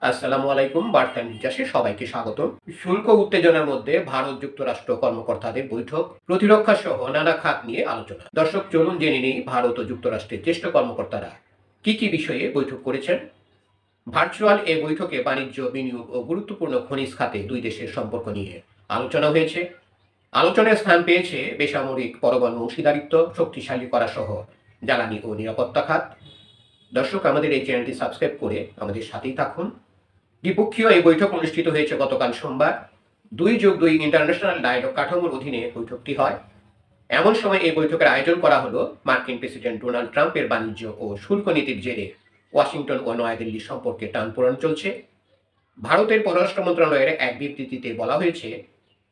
আসসালামু আলাইকুম। বার্তা নির্যাসে সবাইকে স্বাগতম। শুল্ক উত্তেজনার মধ্যে ভারত যুক্তরাষ্ট্র কর্মকর্তাদের বৈঠক, প্রতিরক্ষা সহ নানা খাত নিয়ে আলোচনা। দর্শক, চলুন জেনে নেই ভারত ও যুক্তরাষ্ট্রের জ্যেষ্ঠ কর্মকর্তারা কি বিষয়ে বৈঠক করেছেন। ভার্চুয়াল এই বৈঠকে বাণিজ্য, বিনিয়োগ ও গুরুত্বপূর্ণ খনিজ খাতে দুই দেশের সম্পর্ক নিয়ে আলোচনা হয়েছে। আলোচনায় স্থান পেয়েছে বেসামরিক পরমাণু অংশীদারিত্ব শক্তিশালী করা সহ জ্বালানি ও নিরাপত্তা খাত। দর্শক, আমাদের এই চ্যানেলটি সাবস্ক্রাইব করে আমাদের সাথেই থাকুন। দ্বিপক্ষীয় এই বৈঠক অনুষ্ঠিত হয়েছে গতকাল সোমবার। 2+2 ইন্টারন্যাশনাল ডায়ালগ কাঠামোর অধীনে বৈঠকটি হয়। এমন সময় এই বৈঠকের আয়োজন করা হলো মার্কিন প্রেসিডেন্ট ডোনাল্ড ট্রাম্পের বাণিজ্য ও শুল্ক নীতির জেরে ওয়াশিংটন ও নয়াদিল্লি সম্পর্কে টানপোড়েন চলছে। ভারতের পররাষ্ট্র মন্ত্রণালয়ের এক বিবৃতিতে বলা হয়েছে,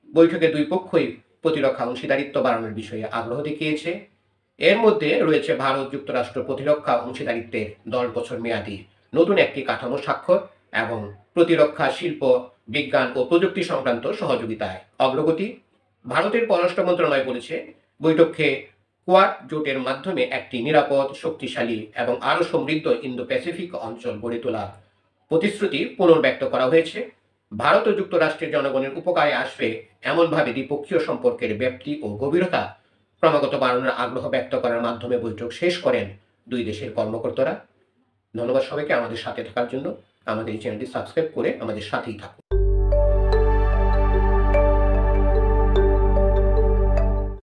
বৈঠকে দুই পক্ষই প্রতিরক্ষা অংশীদারিত্ব বাড়ানোর বিষয়ে আগ্রহ দেখিয়েছে। এর মধ্যে রয়েছে ভারত যুক্তরাষ্ট্র প্রতিরক্ষা অংশীদারিত্বের 10 বছর মেয়াদী নতুন একটি কাঠামো স্বাক্ষর এবং প্রতিরক্ষা শিল্প, বিজ্ঞান ও প্রযুক্তি সংক্রান্ত সহযোগিতায় অগ্রগতি। ভারতের পররাষ্ট্র মন্ত্রণালয় বলেছে, বৈঠকে কোয়াড জোটের মাধ্যমে একটি নিরাপদ, শক্তিশালী এবং আরও সমৃদ্ধ ইন্দো প্যাসিফিক অঞ্চল গড়ে তোলার প্রতিশ্রুতি পুনর্ব্যক্ত করা হয়েছে। ভারত ও যুক্তরাষ্ট্রের জনগণের উপকারে আসবে এমনভাবে দ্বিপক্ষীয় সম্পর্কের ব্যাপ্তি ও গভীরতা ক্রমাগত বাড়ানোর আগ্রহ ব্যক্ত করার মাধ্যমে বৈঠক শেষ করেন দুই দেশের কর্মকর্তারা। ধন্যবাদ সবাইকে আমাদের সাথে থাকার জন্য। আমাদের এই চ্যানেলটি সাবস্ক্রাইব করে আমাদের সাথেই থাকুন।